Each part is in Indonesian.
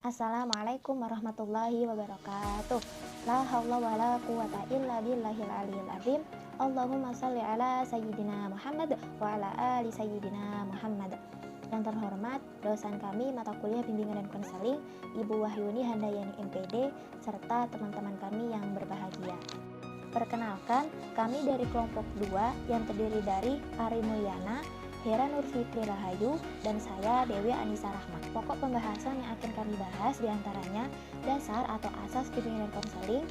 Assalamualaikum warahmatullahi wabarakatuh. La haula wala quwata illa billahil aliyil azim. Allahumma shalli ala sayyidina Muhammad wa ala ali sayyidina Muhammad. Yang terhormat dosen kami mata kuliah bimbingan dan konseling Ibu Wahyuni Handayani MPD serta teman-teman kami yang berbahagia. Perkenalkan, kami dari kelompok 2 yang terdiri dari Ari Mulyana, Hera Nurfitri Rahayu, dan saya Dewi Anissa Rahmat. Pokok pembahasan yang akan kami bahas diantaranya dasar atau asas bimbingan dan konseling,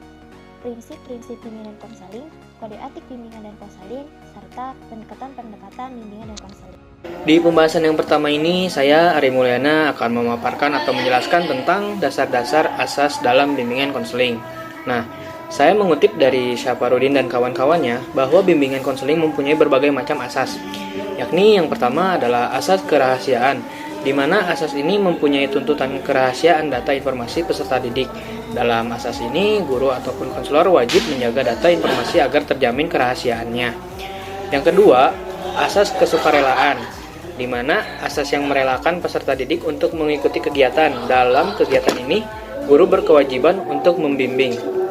prinsip-prinsip bimbingan dan konseling, kode etik bimbingan dan konseling, serta pendekatan-pendekatan bimbingan dan konseling. Di pembahasan yang pertama ini, saya Ari Mulyana akan memaparkan atau menjelaskan tentang dasar-dasar asas dalam bimbingan konseling. Nah, saya mengutip dari Syafarudin dan kawan-kawannya bahwa bimbingan konseling mempunyai berbagai macam asas, yakni yang pertama adalah asas kerahasiaan, di mana asas ini mempunyai tuntutan kerahasiaan data informasi peserta didik. Dalam asas ini, guru ataupun konselor wajib menjaga data informasi agar terjamin kerahasiaannya. Yang kedua, asas kesukarelaan, di mana asas yang merelakan peserta didik untuk mengikuti kegiatan. Dalam kegiatan ini, guru berkewajiban untuk membimbing.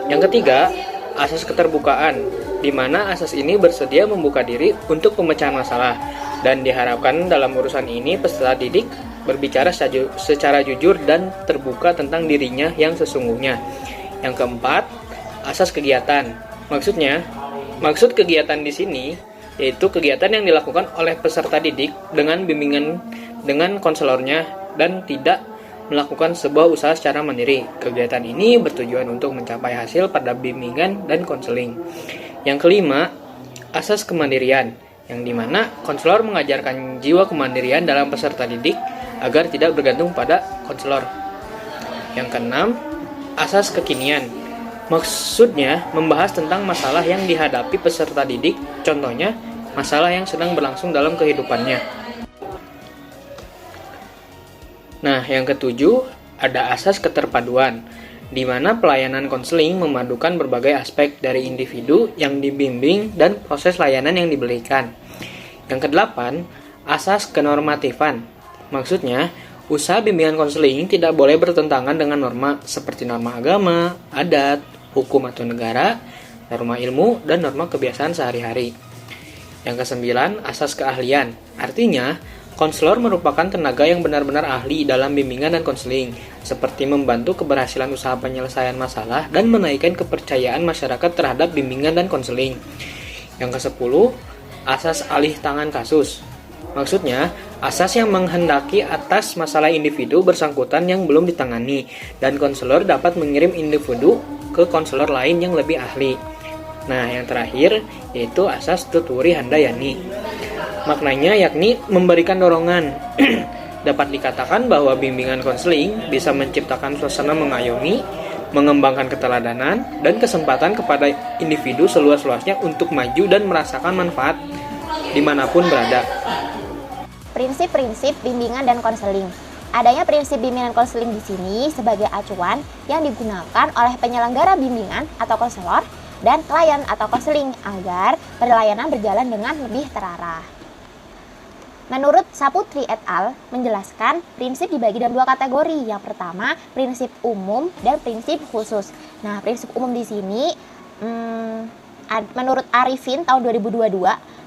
Yang ketiga, asas keterbukaan, di mana asas ini bersedia membuka diri untuk pemecahan masalah, dan diharapkan dalam urusan ini peserta didik berbicara secara jujur dan terbuka tentang dirinya yang sesungguhnya. Yang keempat, asas kegiatan. Maksud kegiatan di sini yaitu kegiatan yang dilakukan oleh peserta didik dengan bimbingan dengan konselornya dan tidak melakukan sebuah usaha secara mandiri. Kegiatan ini bertujuan untuk mencapai hasil pada bimbingan dan konseling. Yang kelima, asas kemandirian, yang dimana konselor mengajarkan jiwa kemandirian dalam peserta didik agar tidak bergantung pada konselor. Yang keenam, asas kekinian. Maksudnya membahas tentang masalah yang dihadapi peserta didik, contohnya masalah yang sedang berlangsung dalam kehidupannya. Nah, yang ketujuh, ada asas keterpaduan, di mana pelayanan konseling memadukan berbagai aspek dari individu yang dibimbing dan proses layanan yang diberikan. Yang kedelapan, asas kenormatifan. Maksudnya, usaha bimbingan konseling tidak boleh bertentangan dengan norma seperti norma agama, adat, hukum atau negara, norma ilmu, dan norma kebiasaan sehari-hari. Yang kesembilan, asas keahlian. Artinya, konselor merupakan tenaga yang benar-benar ahli dalam bimbingan dan konseling, seperti membantu keberhasilan usaha penyelesaian masalah dan menaikkan kepercayaan masyarakat terhadap bimbingan dan konseling. Yang ke-10, asas alih tangan kasus. Maksudnya, asas yang menghendaki atas masalah individu bersangkutan yang belum ditangani, dan konselor dapat mengirim individu ke konselor lain yang lebih ahli. Nah, yang terakhir, yaitu asas tuturi handayani. Maknanya yakni memberikan dorongan. Dapat dikatakan bahwa bimbingan konseling bisa menciptakan suasana mengayomi, mengembangkan keteladanan, dan kesempatan kepada individu seluas-luasnya untuk maju dan merasakan manfaat dimanapun berada. Prinsip-prinsip bimbingan dan konseling. Adanya prinsip bimbingan konseling di sini sebagai acuan yang digunakan oleh penyelenggara bimbingan atau konselor dan klien atau konseling agar perlayanan berjalan dengan lebih terarah. Menurut Saputri et al. Menjelaskan prinsip dibagi dalam 2 kategori. Yang pertama, prinsip umum dan prinsip khusus. Nah, prinsip umum di sini menurut Arifin tahun 2022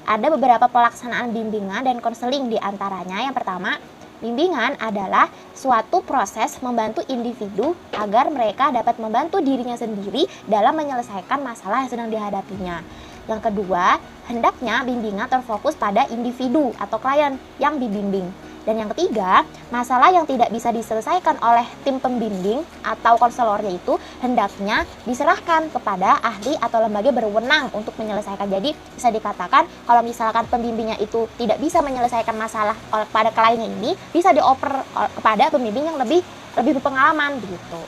ada beberapa pelaksanaan bimbingan dan konseling, di antaranya yang pertama, bimbingan adalah suatu proses membantu individu agar mereka dapat membantu dirinya sendiri dalam menyelesaikan masalah yang sedang dihadapinya. Yang kedua, hendaknya bimbingan terfokus pada individu atau klien yang dibimbing. Dan yang ketiga, masalah yang tidak bisa diselesaikan oleh tim pembimbing atau konselornya itu hendaknya diserahkan kepada ahli atau lembaga berwenang untuk menyelesaikan. Jadi bisa dikatakan kalau misalkan pembimbingnya itu tidak bisa menyelesaikan masalah pada kliennya ini, bisa dioper kepada pembimbing yang lebih berpengalaman begitu.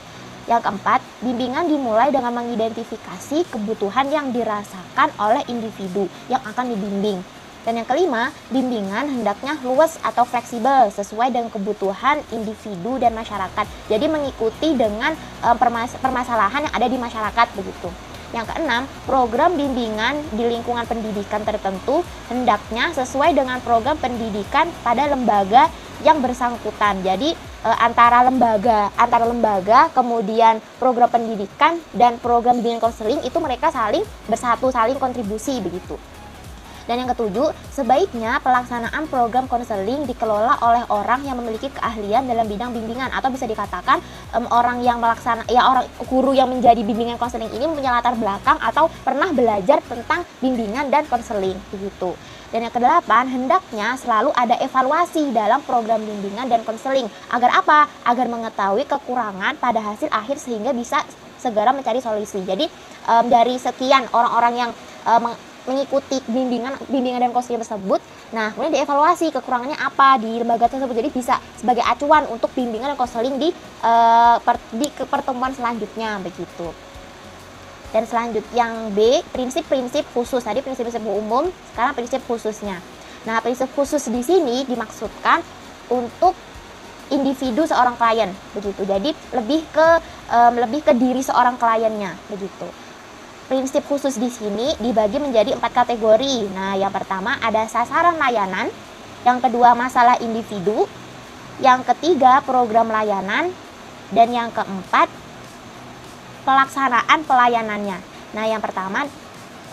Yang keempat, bimbingan dimulai dengan mengidentifikasi kebutuhan yang dirasakan oleh individu yang akan dibimbing. Dan yang kelima, bimbingan hendaknya luas atau fleksibel sesuai dengan kebutuhan individu dan masyarakat. Jadi mengikuti dengan permasalahan yang ada di masyarakat begitu. Yang keenam, program bimbingan di lingkungan pendidikan tertentu hendaknya sesuai dengan program pendidikan pada lembaga yang bersangkutan. Jadi antara lembaga, kemudian program pendidikan dan program bimbingan konseling itu mereka saling bersatu, saling kontribusi begitu. Dan yang ketujuh, sebaiknya pelaksanaan program konseling dikelola oleh orang yang memiliki keahlian dalam bidang bimbingan, atau bisa dikatakan orang guru yang menjadi bimbingan konseling ini punya latar belakang atau pernah belajar tentang bimbingan dan konseling begitu. Dan yang kedelapan, hendaknya selalu ada evaluasi dalam program bimbingan dan konseling. Agar apa? Agar mengetahui kekurangan pada hasil akhir sehingga bisa segera mencari solusi. Jadi dari sekian orang-orang yang mengikuti bimbingan dan konseling tersebut, nah kemudian dievaluasi kekurangannya apa di lembaga tersebut. Jadi bisa sebagai acuan untuk bimbingan dan konseling di pertemuan selanjutnya begitu. Dan selanjutnya yang B, prinsip-prinsip khusus. Tadi prinsip-prinsip umum, sekarang prinsip khususnya. Nah, prinsip khusus di sini dimaksudkan untuk individu seorang klien begitu. Jadi lebih ke diri seorang kliennya begitu. Prinsip khusus di sini dibagi menjadi 4 kategori. Nah, yang pertama ada sasaran layanan, yang kedua masalah individu, yang ketiga program layanan, dan yang keempat pelaksanaan pelayanannya. Nah, yang pertama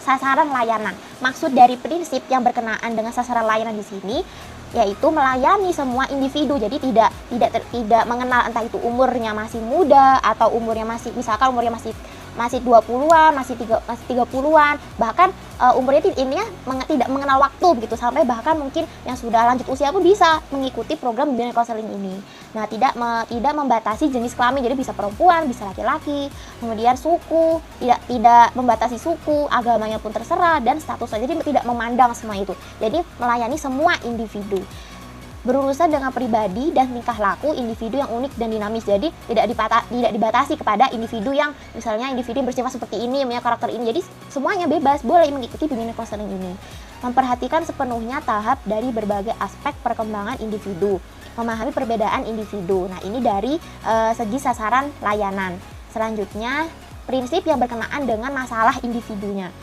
sasaran layanan. Maksud dari prinsip yang berkenaan dengan sasaran layanan di sini yaitu melayani semua individu. Jadi tidak mengenal entah itu umurnya masih muda atau umurnya masih, misalkan umurnya masih 20-an, masih 30-an, bahkan umurnya tidak mengenal waktu begitu, sampai bahkan mungkin yang sudah lanjut usia pun bisa mengikuti program bimbingan konseling ini. Nah, tidak membatasi jenis kelamin, jadi bisa perempuan, bisa laki-laki, kemudian suku, tidak membatasi suku, agamanya pun terserah, dan statusnya, jadi tidak memandang semua itu. Jadi melayani semua individu. Berurusan dengan pribadi dan tingkah laku individu yang unik dan dinamis. Jadi tidak dibatasi kepada individu yang misalnya individu yang bersifat seperti ini, punya karakter ini. Jadi semuanya bebas, boleh mengikuti bimbingan konseling ini. Memperhatikan sepenuhnya tahap dari berbagai aspek perkembangan individu, memahami perbedaan individu. Nah, ini dari segi sasaran layanan. Selanjutnya, prinsip yang berkenaan dengan masalah individunya.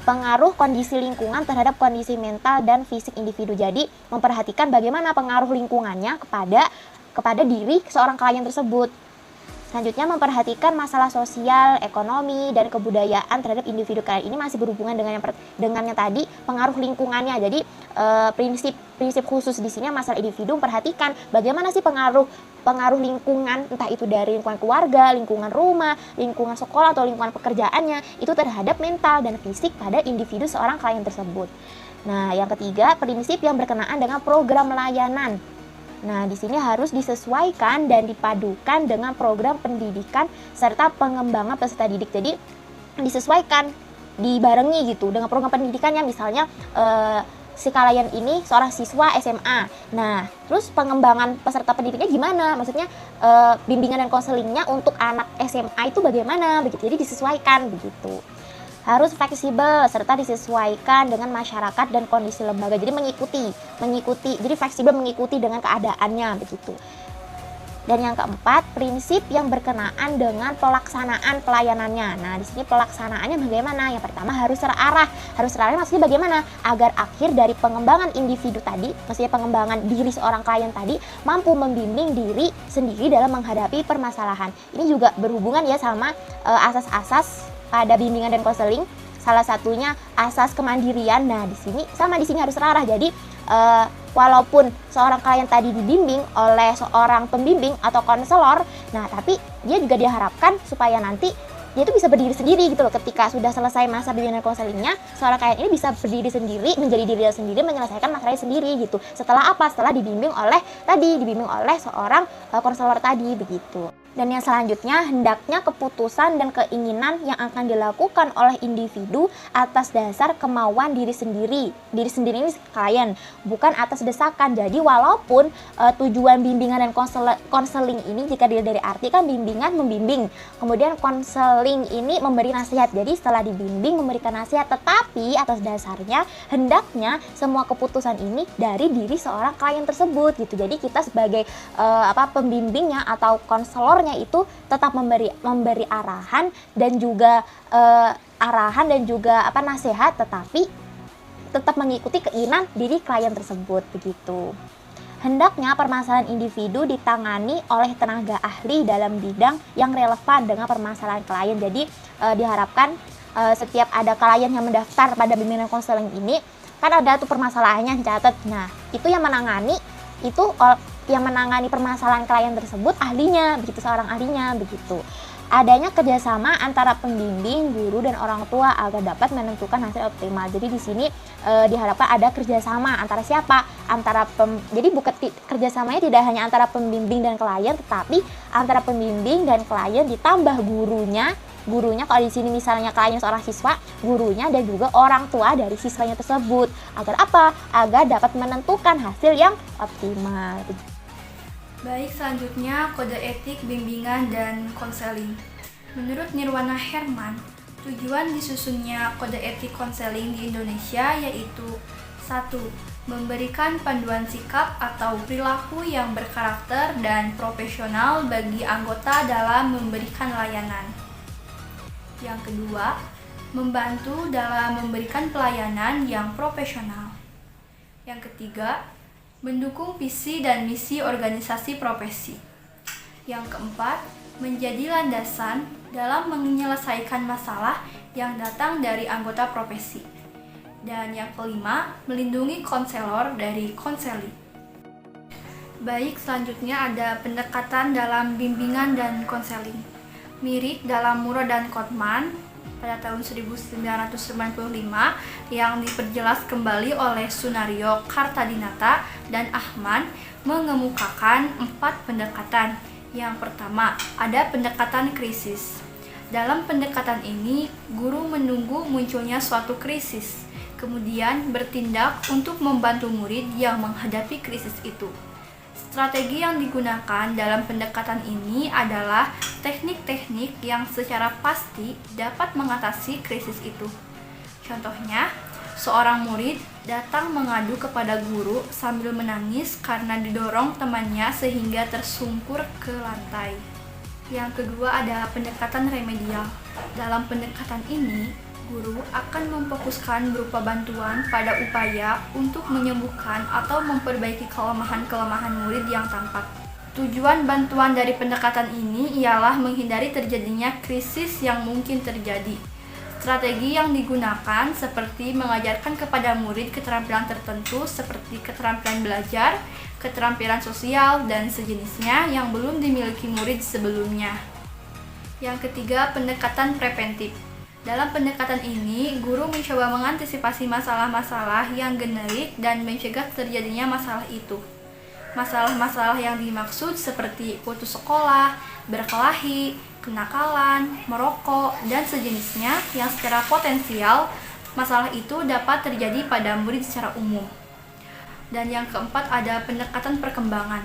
Pengaruh kondisi lingkungan terhadap kondisi mental dan fisik individu. Jadi memperhatikan bagaimana pengaruh lingkungannya kepada diri seorang klien tersebut. Selanjutnya memperhatikan masalah sosial, ekonomi, dan kebudayaan terhadap individu klien. Ini masih berhubungan dengan yang tadi, pengaruh lingkungannya. Jadi prinsip khusus di sini masalah individu, memperhatikan bagaimana sih pengaruh lingkungan, entah itu dari lingkungan keluarga, lingkungan rumah, lingkungan sekolah, atau lingkungan pekerjaannya, itu terhadap mental dan fisik pada individu seorang klien tersebut. Nah, yang ketiga, prinsip yang berkenaan dengan program layanan. Nah, di sini harus disesuaikan dan dipadukan dengan program pendidikan serta pengembangan peserta didik. Jadi disesuaikan, dibarengi gitu dengan program pendidikannya. Misalnya si klien ini seorang siswa SMA. Nah, terus pengembangan peserta pendidiknya gimana? Maksudnya bimbingan dan konselingnya untuk anak SMA itu bagaimana? Begitu. Jadi disesuaikan begitu. Harus fleksibel serta disesuaikan dengan masyarakat dan kondisi lembaga. Jadi mengikuti. Jadi fleksibel mengikuti dengan keadaannya begitu. Dan yang keempat, prinsip yang berkenaan dengan pelaksanaan pelayanannya. Nah, di sini pelaksanaannya bagaimana? Yang pertama harus terarah. Harus terarah maksudnya bagaimana? Agar akhir dari pengembangan individu tadi, maksudnya pengembangan diri seorang klien tadi, mampu membimbing diri sendiri dalam menghadapi permasalahan. Ini juga berhubungan ya sama asas-asas pada bimbingan dan konseling. Salah satunya asas kemandirian. Nah, di sini harus terarah. Jadi walaupun seorang klien tadi dibimbing oleh seorang pembimbing atau konselor, nah tapi dia juga diharapkan supaya nanti dia itu bisa berdiri sendiri gitu loh. Ketika sudah selesai masa bimbingan dan konselingnya, seorang klien ini bisa berdiri sendiri, menjadi diri sendiri, menyelesaikan masalahnya sendiri gitu. Setelah apa? Setelah dibimbing oleh seorang konselor tadi begitu. Dan yang selanjutnya, hendaknya keputusan dan keinginan yang akan dilakukan oleh individu atas dasar kemauan diri sendiri ini klien, bukan atas desakan. Jadi walaupun tujuan bimbingan dan konseling ini, jika dilihat dari arti kan bimbingan membimbing, kemudian konseling ini memberi nasihat. Jadi setelah dibimbing memberikan nasihat, tetapi atas dasarnya hendaknya semua keputusan ini dari diri seorang klien tersebut gitu. Jadi kita sebagai pembimbingnya atau konselornya itu tetap memberi arahan dan juga nasihat, tetapi tetap mengikuti keinginan diri klien tersebut begitu. Hendaknya permasalahan individu ditangani oleh tenaga ahli dalam bidang yang relevan dengan permasalahan klien. Jadi diharapkan setiap ada klien yang mendaftar pada bimbingan konseling ini, kan ada tuh permasalahannya dicatat. Nah, itu yang menangani permasalahan klien tersebut ahlinya, begitu, seorang ahlinya begitu. Adanya kerjasama antara pembimbing, guru, dan orang tua agar dapat menentukan hasil optimal. Jadi di sini diharapkan ada kerjasama antara siapa? Jadi bukan kerjasamanya tidak hanya antara pembimbing dan klien, tetapi antara pembimbing dan klien ditambah gurunya kalau di sini misalnya kliennya seorang siswa, gurunya dan juga orang tua dari siswanya tersebut. Agar apa? Agar dapat menentukan hasil yang optimal. Baik, selanjutnya kode etik bimbingan dan konseling. Menurut Nirwana Herman, tujuan disusunnya kode etik konseling di Indonesia yaitu 1. Memberikan panduan sikap atau perilaku yang berkarakter dan profesional bagi anggota dalam memberikan layanan. Yang kedua, membantu dalam memberikan pelayanan yang profesional. Yang ketiga, mendukung visi dan misi organisasi profesi. Yang keempat, menjadi landasan dalam menyelesaikan masalah yang datang dari anggota profesi. Dan yang kelima, melindungi konselor dari konseli. Baik, selanjutnya ada pendekatan dalam bimbingan dan konseling. Mirip dalam Murad dan Kotman pada tahun 1995 yang diperjelas kembali oleh Sunario Kartadinata dan Ahmad mengemukakan 4 pendekatan. Yang pertama, ada pendekatan krisis. Dalam pendekatan ini, guru menunggu munculnya suatu krisis, kemudian bertindak untuk membantu murid yang menghadapi krisis itu. Strategi yang digunakan dalam pendekatan ini adalah teknik-teknik yang secara pasti dapat mengatasi krisis itu. Contohnya, seorang murid datang mengadu kepada guru sambil menangis karena didorong temannya sehingga tersungkur ke lantai. Yang kedua ada pendekatan remedial. Dalam pendekatan ini, guru akan memfokuskan berupa bantuan pada upaya untuk menyembuhkan atau memperbaiki kelemahan-kelemahan murid yang tampak. Tujuan bantuan dari pendekatan ini ialah menghindari terjadinya krisis yang mungkin terjadi. Strategi yang digunakan seperti mengajarkan kepada murid keterampilan tertentu seperti keterampilan belajar, keterampilan sosial, dan sejenisnya yang belum dimiliki murid sebelumnya. Yang ketiga, pendekatan preventif. Dalam pendekatan ini, guru mencoba mengantisipasi masalah-masalah yang generik dan mencegah terjadinya masalah itu. Masalah-masalah yang dimaksud seperti putus sekolah, berkelahi, kenakalan, merokok, dan sejenisnya yang secara potensial masalah itu dapat terjadi pada murid secara umum. Dan yang keempat ada pendekatan perkembangan.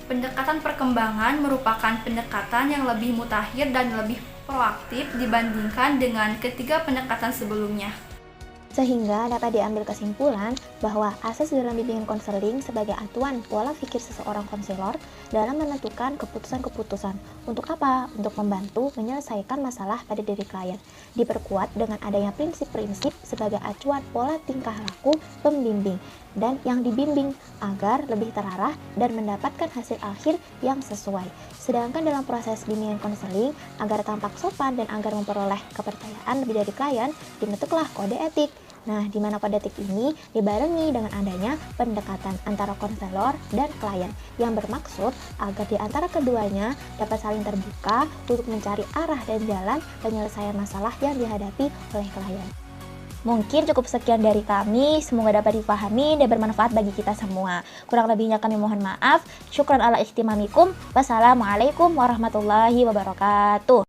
Pendekatan perkembangan merupakan pendekatan yang lebih mutakhir dan lebih proaktif dibandingkan dengan ketiga pendekatan sebelumnya. Sehingga dapat diambil kesimpulan bahwa asas dalam bimbingan konseling sebagai acuan pola pikir seseorang konselor dalam menentukan keputusan-keputusan. Untuk apa? Untuk membantu menyelesaikan masalah pada diri klien. Diperkuat dengan adanya prinsip-prinsip sebagai acuan pola tingkah laku pembimbing dan yang dibimbing agar lebih terarah dan mendapatkan hasil akhir yang sesuai. Sedangkan dalam proses bimbingan konseling, agar tampak sopan dan agar memperoleh kepercayaan lebih dari klien, dibentuklah kode etik. Nah, di mana kode etik ini dibarengi dengan adanya pendekatan antara konselor dan klien yang bermaksud agar di antara keduanya dapat saling terbuka untuk mencari arah dan jalan penyelesaian masalah yang dihadapi oleh klien. Mungkin cukup sekian dari kami, semoga dapat dipahami dan bermanfaat bagi kita semua. Kurang lebihnya kami mohon maaf. Syukran ala ihtimamikum. Wassalamualaikum warahmatullahi wabarakatuh.